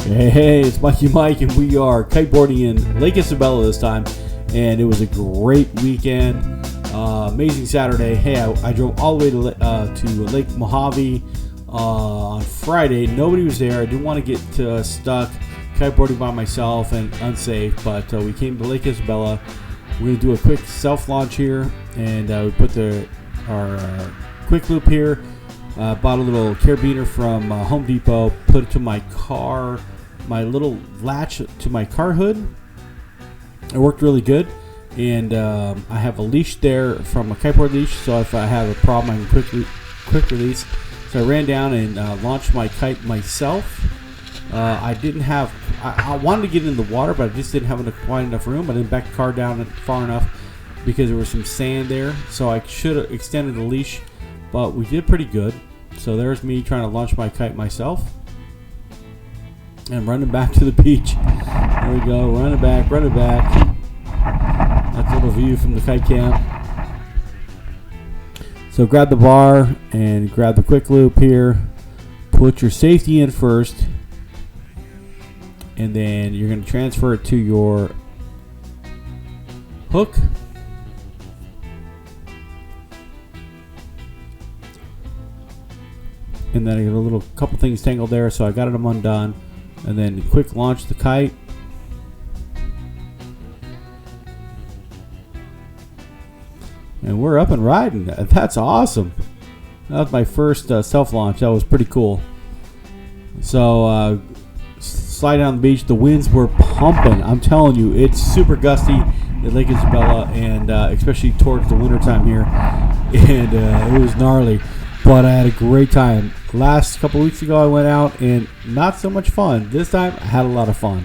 Hey, it's Mikey Mike, and we are kiteboarding in Lake Isabella this time, and it was a great weekend. Amazing Saturday. Hey, I drove all the way to Lake Mojave on Friday. Nobody was there. I didn't want to get stuck kiteboarding by myself and unsafe, but we came to Lake Isabella. We're going to do a quick self-launch here, and we put our quick loop here. Bought a little carabiner from Home Depot, put it to my car, my little latch to my car hood. It worked really good, and I have a leash there from a kiteboard leash, so if I have a problem I can quick release. So I ran down and launched my kite myself. I wanted to get in the water, but I just didn't have quite enough room. I didn't back the car down far enough because there was some sand there, so I should have extended the leash, but we did pretty good. So there's me trying to launch my kite myself and running back to the beach. There we go, running back. That's a little view from the kite cam. So grab the bar and grab the quick loop here. Put your safety in first, and then you're going to transfer it to your hook. And then I got a couple things tangled there, so I got them undone. And then quick launch the kite. And we're up and riding. That's awesome. That was my first self-launch. That was pretty cool. So slide down the beach. The winds were pumping. I'm telling you, it's super gusty at Lake Isabella, and especially towards the wintertime here. And it was gnarly. But I had a great time. Last couple weeks ago I went out and not so much fun. This time I had a lot of fun.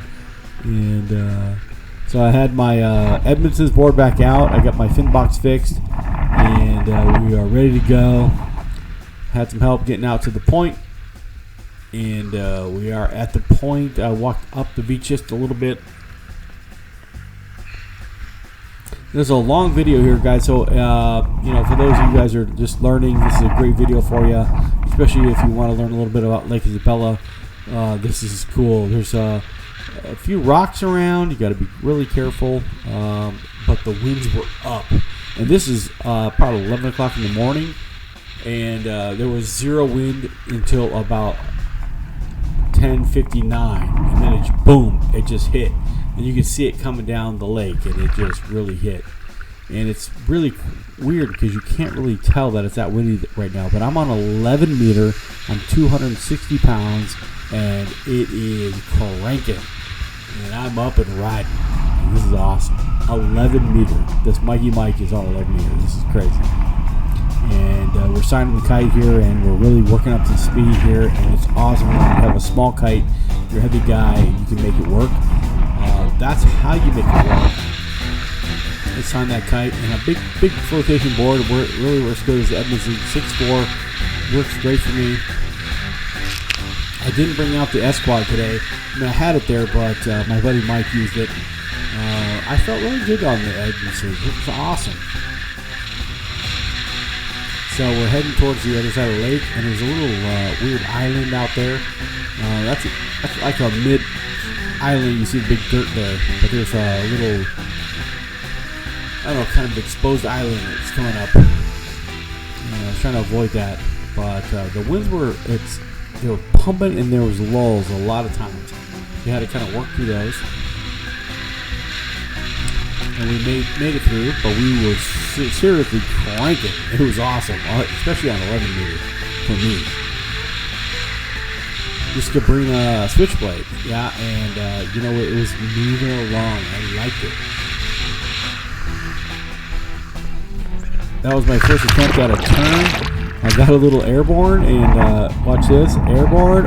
And so I had my Amundson board back out. I got my fin box fixed, and we are ready to go. Had some help getting out to the point, and we are at the point. I walked up the beach just a little bit. There's a long video here, guys, so for those of you guys who are just learning, this is a great video for you, especially if you want to learn a little bit about Lake Isabella. This is cool. There's a few rocks around. You got to be really careful, but the winds were up, and this is probably 11 o'clock in the morning, and there was zero wind until about 10:59, and then it just hit. And you can see it coming down the lake, and it just really hit. And it's really weird because you can't really tell that it's that windy right now. But I'm on 11 meter. I'm 260 pounds, and it is cranking. And I'm up and riding. And this is awesome. 11 meter. This Mikey Mike is on 11 meter. This is crazy. And we're signing the kite here, and we're really working up to speed here. And it's awesome when you have a small kite. You're a heavy guy, and you can make it work. That's how you make it work. Let's sign that kite, and a big flotation board really works good as the Amundson 6.4. Works great for me. I didn't bring out the S-Quad today. I mean, I had it there, but my buddy Mike used it. I felt really good on the Amundson. It was awesome. So we're heading towards the other side of the lake, and there's a little weird island out there. That's like a mid-island. You see the big dirt there, but there's a little, I don't know, kind of exposed island that's coming up. I was trying to avoid that, but the winds they were pumping, and there was lulls a lot of times. You had to kind of work through those. And we made it through, but we were seriously cranking. It was awesome, especially on 11 meter for me. This Cabrinha switchblade, yeah, and it was moving along. I liked it. That was my first attempt at a turn. I got a little airborne, and watch this, airborne,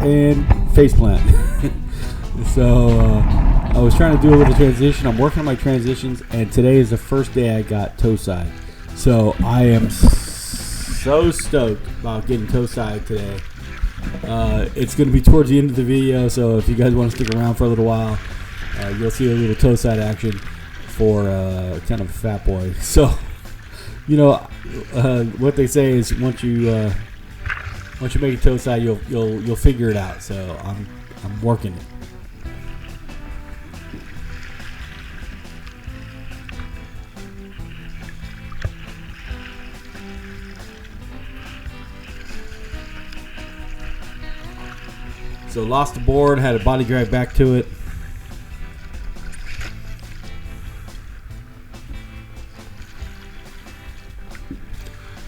and faceplant. So I was trying to do a little transition. I'm working on my transitions, and today is the first day I got toe side. So I am so stoked about getting toe side today. It's going to be towards the end of the video, so if you guys want to stick around for a little while, you'll see a little toe side action for kind of a fat boy. So, what they say is once you once you make it toe side, you'll figure it out. So I'm working it. So lost the board, had a body drag back to it.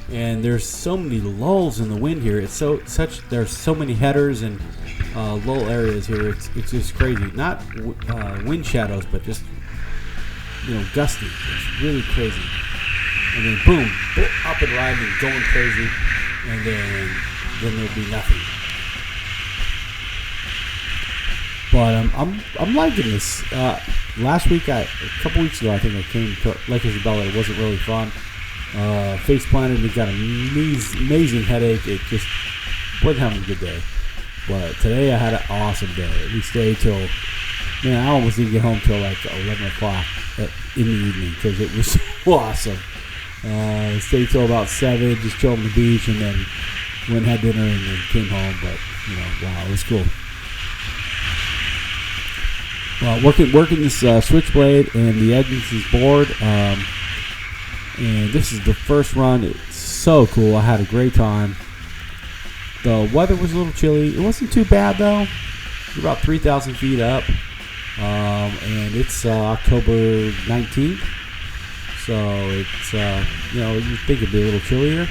And there's so many lulls in the wind here. There's so many headers and lull areas here. It's just crazy. Not wind shadows, but just gusty. It's really crazy. And then boom, up and riding, going crazy, and then there'll be nothing. But I'm liking this. Last week, a couple weeks ago, I think I came to Lake Isabella. It wasn't really fun. Face planted, we got an amazing headache. It just wasn't having a good day. But today I had an awesome day. We stayed till, I almost didn't get home till like 11 o'clock in the evening because it was so awesome. Stayed till about 7, just chilled on the beach, and then went and had dinner and then came home. But, wow, it was cool. Well, working this switchblade and the Amundson board. And this is the first run. It's so cool. I had a great time. The weather was a little chilly. It wasn't too bad though. We're about 3,000 feet up, and it's October 19th. So it's you think it'd be a little chillier.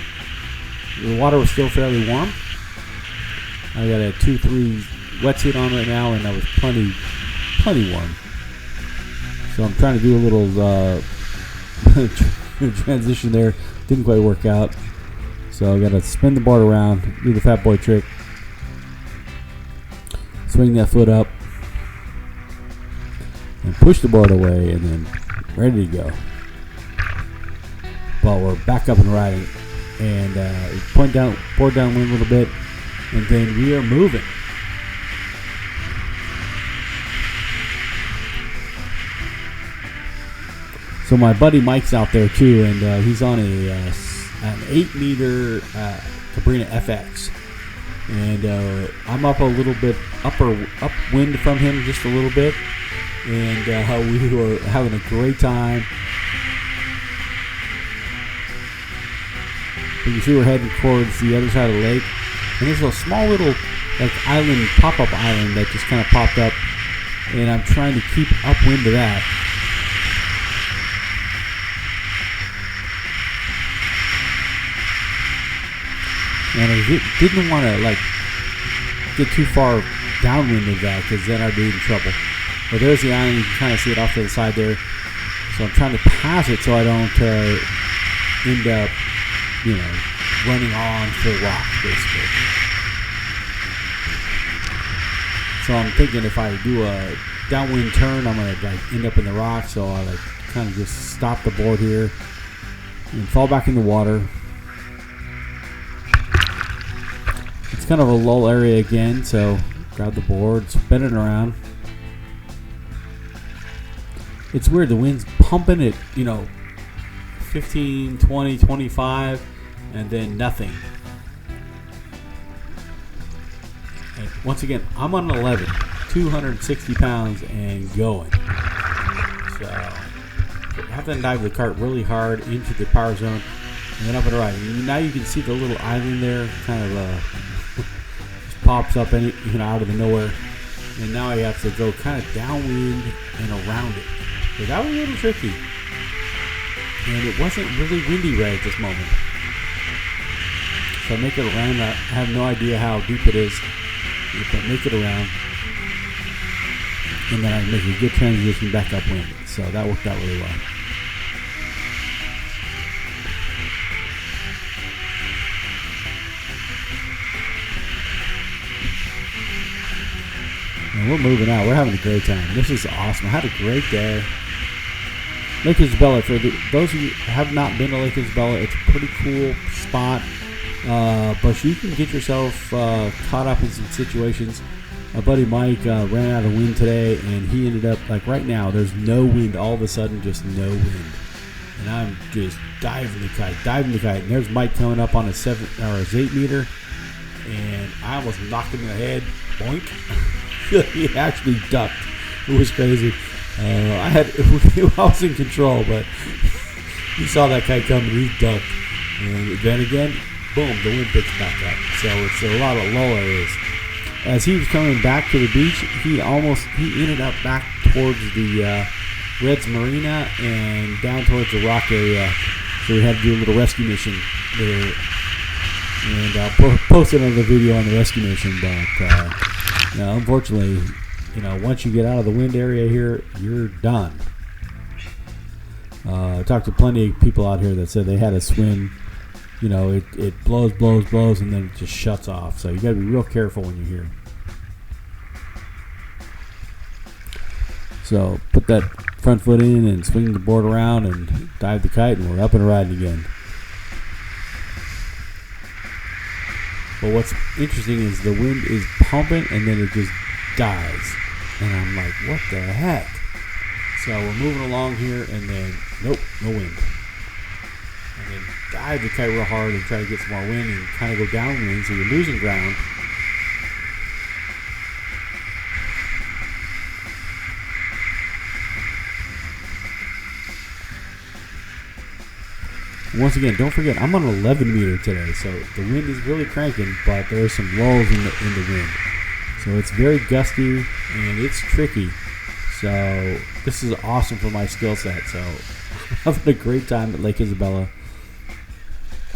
The water was still fairly warm. I got a 2-3 wetsuit on right now, and that was plenty warm. So I'm trying to do a little transition there. Didn't quite work out. So I got to spin the board around, do the fat boy trick, swing that foot up, and push the board away, and then ready to go. Well, we're back up and riding, and board downwind a little bit, and then we are moving. So my buddy Mike's out there too, and he's on an 8-meter Cabrinha FX, and I'm up a little bit upwind from him, just a little bit, and we were having a great time. You can see we're heading towards the other side of the lake, and there's a small little island, pop-up island that just kind of popped up, and I'm trying to keep upwind of that. And I didn't want to get too far downwind of that because then I'd be in trouble. But there's the island. You can kind of see it off to the side there. So I'm trying to pass it so I don't end up, running on the rock, basically. So I'm thinking if I do a downwind turn, I'm going to end up in the rock. So I kind of just stop the board here and fall back in the water. It's kind of a lull area again, so grab the board, spin it around. It's weird, the wind's pumping at 15, 20, 25, and then nothing. And once again, I'm on an 11, 260 pounds and going. So I have to dive the cart really hard into the power zone and then up and right. And now you can see the little island there, kind of pops up out of the nowhere, and now I have to go kind of downwind and around it. So that was a little tricky, and it wasn't really windy right at this moment. So I make it around. I have no idea how deep it is, but make it around, and then I make a good transition back upwind. So that worked out really well. And we're moving out. We're having a great time. This is awesome. I had a great day. Lake Isabella, for those of you who have not been to Lake Isabella, it's a pretty cool spot. But you can get yourself caught up in some situations. My buddy Mike ran out of wind today, and he ended up, right now, there's no wind. All of a sudden, just no wind. And I'm just diving the kite. And there's Mike coming up on his 8 meter. and I almost knocked him in the head. Boink. He actually ducked. It was crazy. I was in control, but he saw that kite coming. He ducked, and then again, boom, the wind picks back up. So it's a lot of low areas. As he was coming back to the beach, he ended up back towards the Reds Marina and down towards the rock area. So we had to do a little rescue mission there, and I'll post another video on the rescue mission. But unfortunately, once you get out of the wind area here, you're done. I talked to plenty of people out here that said they had to swim. It blows, and then it just shuts off. So you got to be real careful when you're here. So put that front foot in and swing the board around and dive the kite, and we're up and riding again. But what's interesting is the wind is pumping and then it just dies. And I'm like, what the heck? So we're moving along here, and then, nope, no wind. And then dive the kite real hard and try to get some more wind and kind of go downwind, so you're losing ground. Once again, don't forget, I'm on 11 meter today, so the wind is really cranking, but there are some lulls in the wind. So it's very gusty, and it's tricky. So this is awesome for my skill set. So I'm having a great time at Lake Isabella.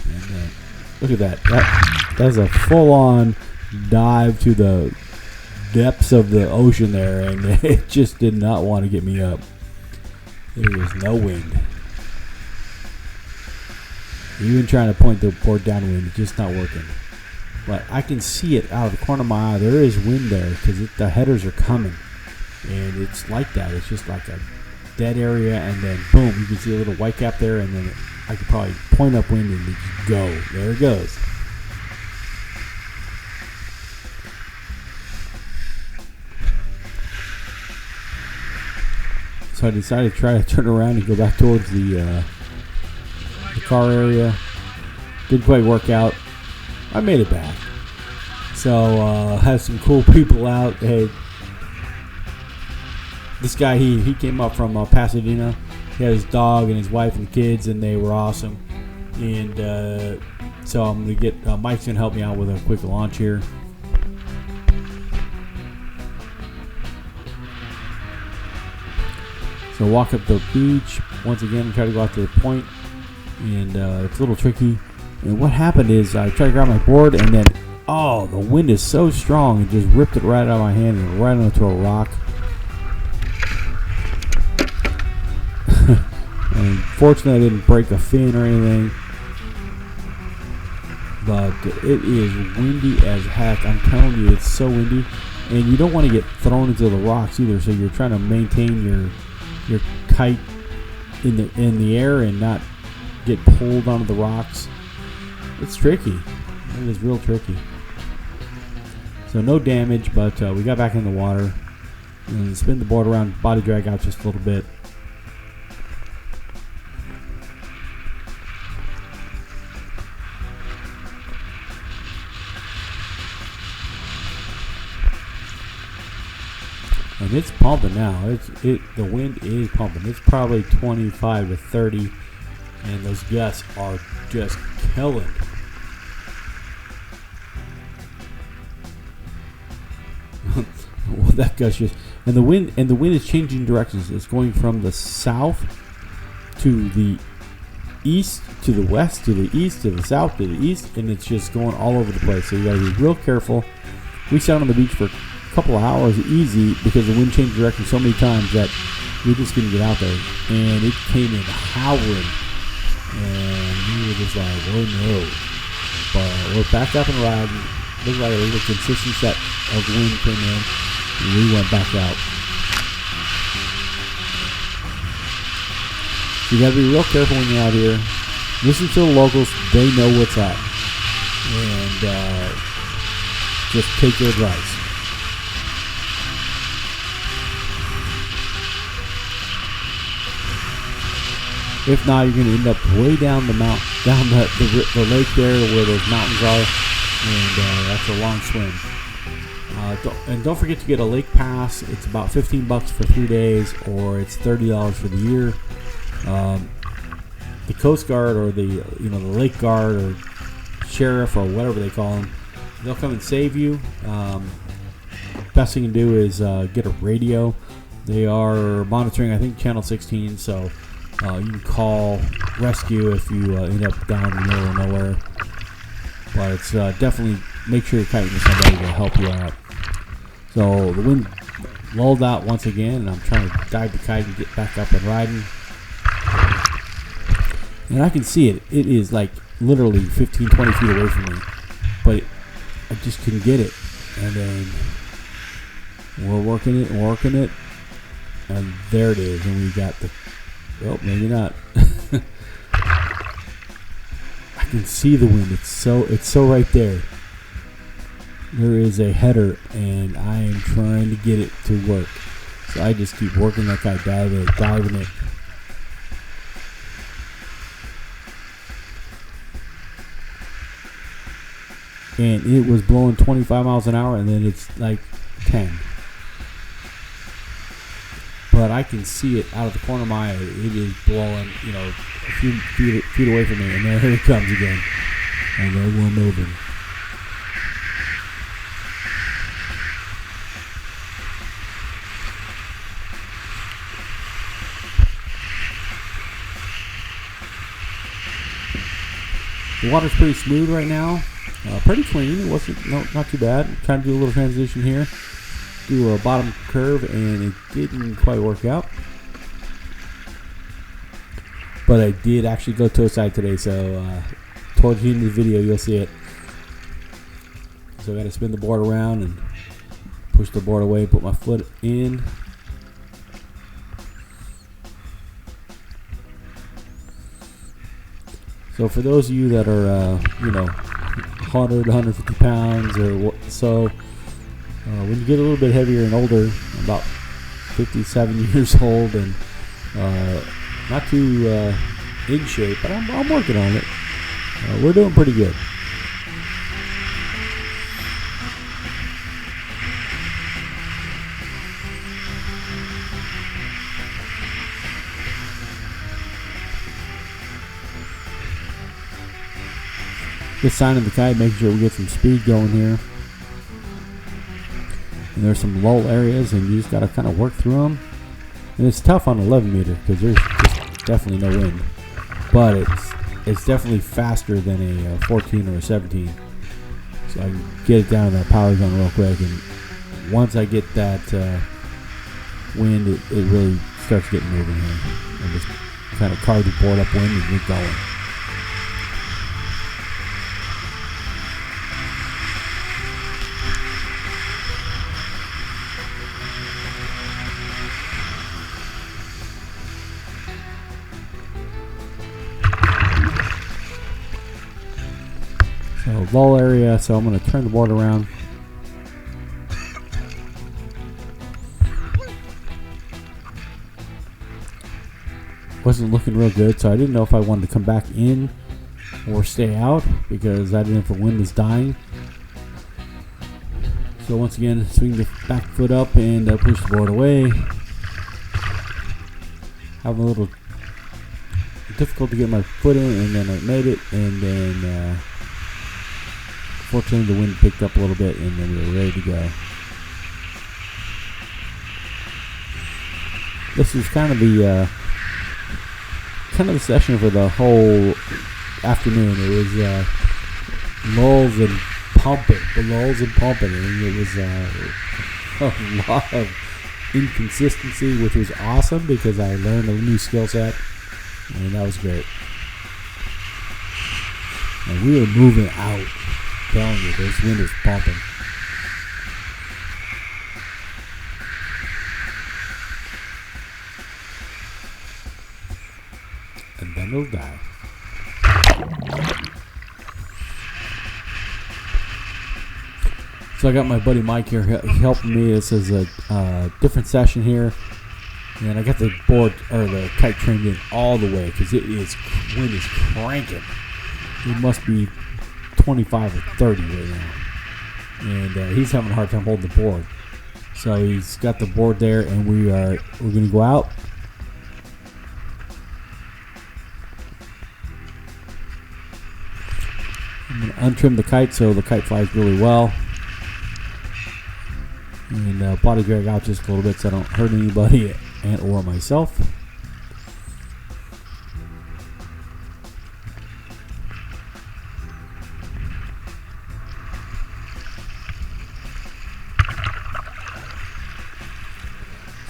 And look at that. That's a full-on dive to the depths of the ocean there, and it just did not want to get me up. There was no wind. Even trying to point the board downwind, it's just not working. But I can see it out of the corner of my eye. There is wind there because the headers are coming. And it's like that. It's just like a dead area, and then boom, you can see a little white cap there, and then I could probably point upwind and just go. There it goes. So I decided to try to turn around and go back towards the car area. Didn't quite work out. I made it back. So had some cool people out. Hey, this guy, he came up from Pasadena. He had his dog and his wife and kids, and they were awesome. And so I'm going to get Mike's going to help me out with a quick launch here. So walk up the beach once again, try to go out to the point, and it's a little tricky. And what happened is I tried to grab my board, and then the wind is so strong it just ripped it right out of my hand and right onto a rock. And fortunately I didn't break a fin or anything, but it is windy as heck. I'm telling you, it's so windy, and you don't want to get thrown into the rocks either. So you're trying to maintain your kite in the air and not get pulled onto the rocks. It's tricky. It is real tricky. So no damage, but we got back in the water and spin the board around, body drag out just a little bit. And it's pumping now. The wind is pumping. It's probably 25 to 30, and those gusts are just killing. Well, that gust just, and the wind is changing directions. It's going from the south to the east, to the west, to the east, to the south, to the east, and it's just going all over the place. So you gotta be real careful. We sat on the beach for a couple of hours easy because the wind changed direction so many times that we just couldn't get out there, and it came in howling, and we were just like, oh no. But we're back up and riding. Looked like a little consistent set of wind came in, and we went back out. So you gotta be real careful when you're out here. Listen to the locals; they know what's up, and just take their advice. If not, you're going to end up way down the lake there where those mountains are, and that's a long swim. Don't forget to get a lake pass. It's about $15 for 3 days, or it's $30 for the year. The Coast Guard or the lake guard or sheriff or whatever they call them, they'll come and save you. Best thing you can do is get a radio. They are monitoring, I think, channel 16, so you can call rescue if you end up down in the middle of nowhere. But it's definitely make sure you're kiting with somebody to help you out. So the wind lulled out once again, and I'm trying to dive the kite and get back up and riding. And I can see it. It is like literally 15, 20 feet away from me. But I just couldn't get it. And then we're working it. And there it is. And we got the... Oh, maybe not. I can see the wind. It's so right there. There is a header, and I am trying to get it to work. So I just keep working that kite, diving it. And it was blowing 25 miles an hour, and then it's like 10. But I can see it out of the corner of my eye. It is blowing, a few feet away from me, and there it comes again. And then we're moving. The water's pretty smooth right now. Pretty clean. It wasn't not too bad. Trying to do a little transition here. Do a bottom curve, and it didn't quite work out. But I did actually go toe side today, so towards the end of the video you'll see it. So I got to spin the board around and push the board away, put my foot in. So for those of you that are, 100, 150 pounds or so, when you get a little bit heavier and older, about 57 years old and not too in shape, but I'm working on it. We're doing pretty good. Just signing the kite, making sure we get some speed going here. And there's some lull areas, and you just got to kind of work through them. And it's tough on 11 meter because there's just definitely no wind. But it's definitely faster than a 14 or a 17. So I can get it down to that power zone real quick. And once I get that wind, it really starts getting moving here. And just kind of carve the board upwind and get going. So lull area, so I'm going to turn the board around. Wasn't looking real good, so I didn't know if I wanted to come back in or stay out because I didn't know if the wind was dying. So once again, swing the back foot up and push the board away. Having a little difficult to get my foot in, and then I made it, and then fortunately the wind picked up a little bit, and then we were ready to go. This is kind of the session for the whole afternoon. It was lulls and pumping, and it was a lot of inconsistency, which was awesome because I learned a new skill set, and that was great. And we were moving out. I'm telling you, this wind is pumping. And then it'll die. So I got my buddy Mike here helping me. This is a different session here. And I got the board, or the kite trained in all the way because wind is cranking. It must be 25 or 30 right now. And he's having a hard time holding the board. So he's got the board there, and we're going to go out. I'm going to untrim the kite so the kite flies really well. And body drag out just a little bit so I don't hurt anybody and or myself.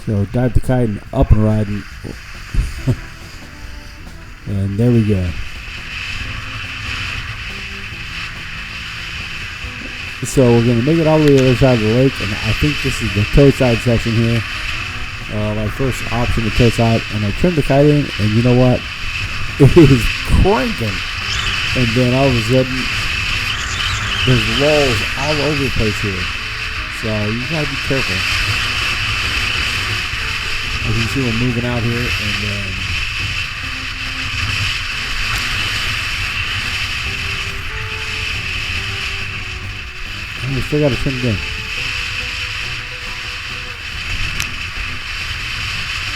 So dive the kite and up and riding. And there we go. So we're going to make it all the way to the other side of the lake, and I think this is the toe side section here. My first option, the toe side, and I trimmed the kite in, and you know what? It is cranking. And then all of a sudden, there's lulls all over the place here. So you got to be careful. As you can see, we're moving out here, and then we still got to trim it in.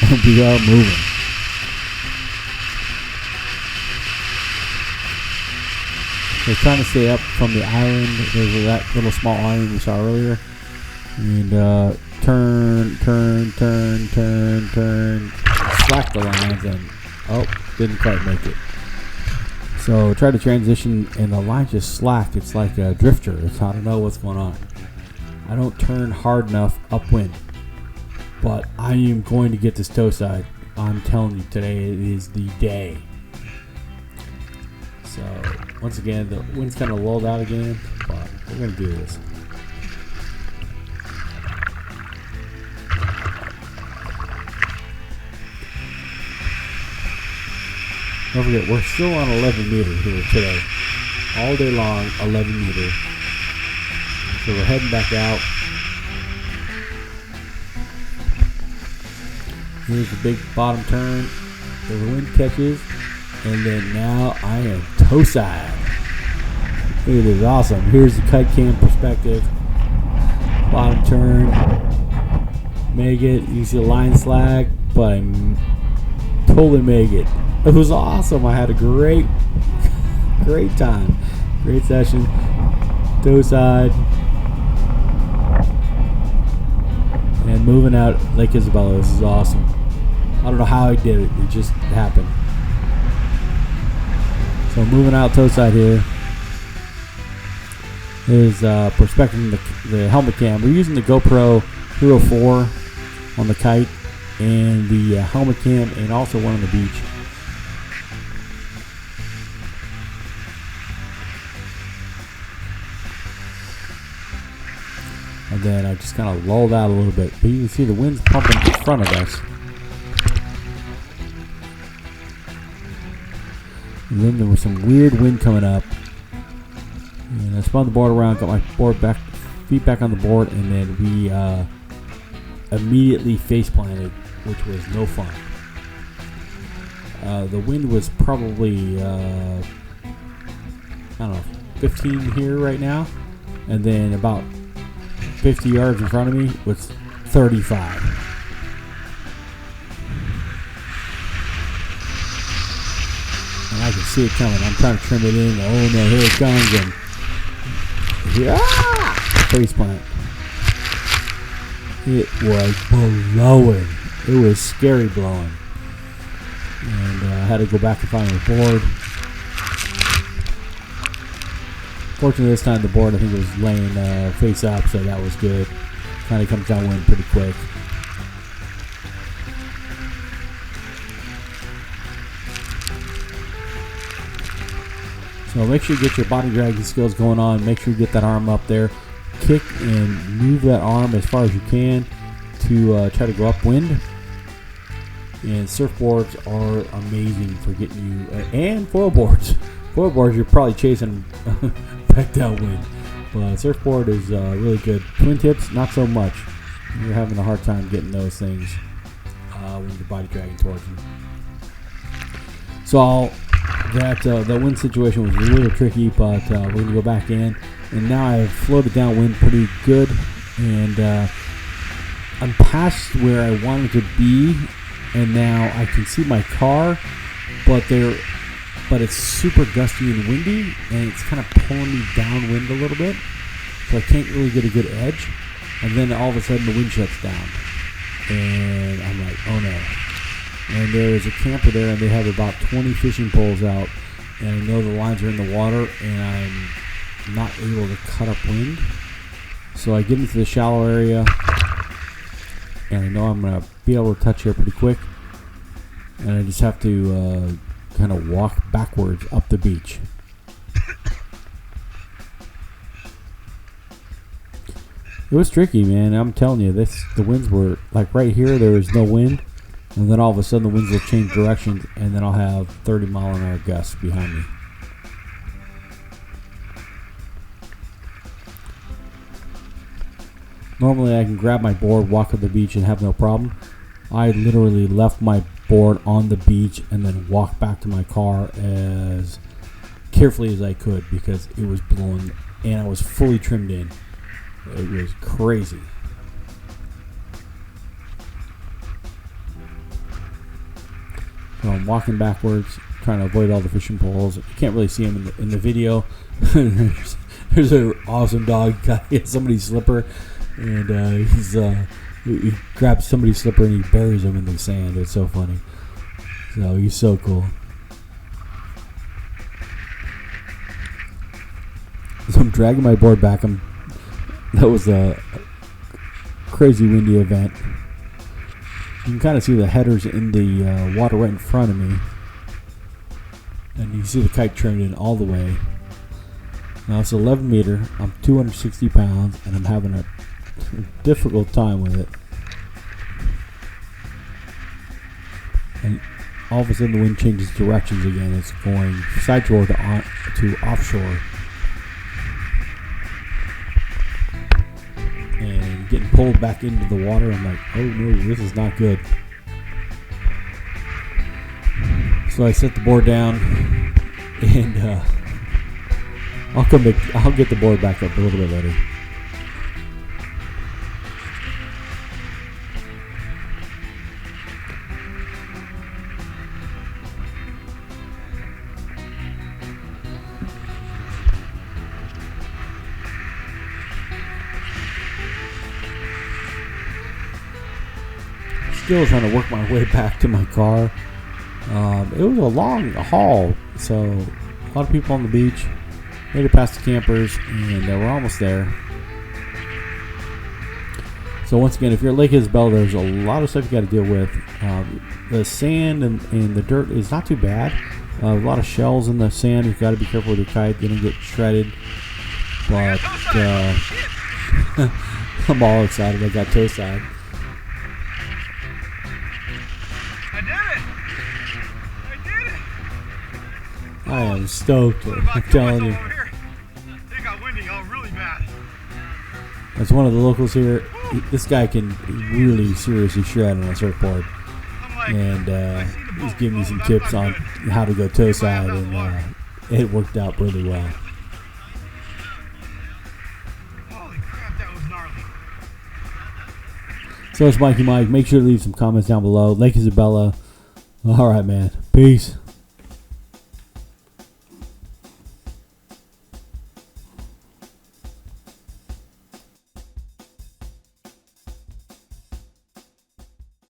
And we are moving. We're trying to stay up from the island. There's that little small island we saw earlier. And turn. Slack the lines, and didn't quite make it. So try to transition, and the line just slacked. It's like a drifter. I don't know what's going on. I don't turn hard enough upwind, but I am going to get this toe side. I'm telling you, today is the day. So once again, the wind's kind of lulled out again, but we're going to do this. Don't forget, we're still on 11 meter here today. All day long, 11 meter. So we're heading back out. Here's the big bottom turn. The wind catches. And then now I am toe side. It is awesome. Here's the kite cam perspective. Bottom turn. Make it. You see the line slack, but I totally make it. It was awesome. I had a great time. Great session. Toe side. And moving out Lake Isabella. This is awesome. I don't know how I did it. It just happened. So moving out toe side here. Is perspective the helmet cam. We're using the GoPro Hero 4 on the kite and the helmet cam, and also one on the beach. And then I just kind of lulled out a little bit. But you can see the wind's pumping in front of us. And then there was some weird wind coming up. And I spun the board around, got my feet back on the board, and then we immediately face planted, which was no fun. The wind was probably, I don't know, 15 here right now. And then about 50 yards in front of me was 35. And I can see it coming. I'm trying to trim it in. Oh no, here it comes. And yeah, face plant. It was blowing. It was scary blowing. And I had to go back and find my board. Fortunately, this time the board, I think, was laying face up, so that was good. Kind of comes downwind pretty quick. So make sure you get your body dragging skills going on. Make sure you get that arm up there. Kick and move that arm as far as you can to try to go upwind. And surfboards are amazing for getting you, and foilboards. Foilboards, you're probably chasing back downwind. But surfboard is really good. Twin tips, not so much. You're having a hard time getting those things when you're body dragging towards them. So that wind situation was a little tricky, but we're going to go back in. And now I've floated downwind pretty good, and I'm past where I wanted to be, and now I can see my car, but it's super gusty and windy, and it's kind of pulling me downwind a little bit, so I can't really get a good edge. And then all of a sudden the wind shuts down, and I'm like, oh no. And there is a camper there, and they have about 20 fishing poles out, and I know the lines are in the water, and I'm not able to cut up wind. So I get into the shallow area, and I know I'm going to be able to touch here pretty quick, and I just have to kind of walk backwards up the beach. It was tricky, man. I'm telling you, the winds were like right here. There was no wind, and then all of a sudden the winds will change directions, and then I'll have 30-mile-an-hour gusts behind me. Normally, I can grab my board, walk up the beach, and have no problem. I literally left my board on the beach and then walked back to my car as carefully as I could because it was blowing, and I was fully trimmed in. It was crazy. So I'm walking backwards, trying to avoid all the fishing poles. You can't really see them in the video. There's an awesome dog. He has somebody's slipper, and he grabs somebody's slipper and he buries him in the sand. It's so funny. So he's so cool. So I'm dragging my board back. That was a crazy windy event. You can kind of see the headers in the water right in front of me. And you can see the kite trimmed in all the way. Now it's 11 meter. I'm 260 pounds, and I'm having a difficult time with it. And all of a sudden the wind changes directions again. It's going sideshore to offshore. And getting pulled back into the water. I'm like, oh no, this is not good. So I set the board down, and I'll get the board back up a little bit later. Still trying to work my way back to my car. It was a long haul, so a lot of people on the beach. Made it past the campers, and we're almost there. So once again, if you're at Lake Isabella, there's a lot of stuff you got to deal with. The sand and the dirt is not too bad. A lot of shells in the sand. You've got to be careful with your kite. They don't get shredded. But I'm all excited. I got toe side. I am stoked. I'm telling you. It got windy, really bad. That's one of the locals here. This guy can really seriously shred on a surfboard, and he's giving me some tips on how to go toe side, and it worked out really well. Holy crap, that was gnarly. So it's Mikey Mike. Make sure to leave some comments down below. Lake Isabella. All right, man. Peace.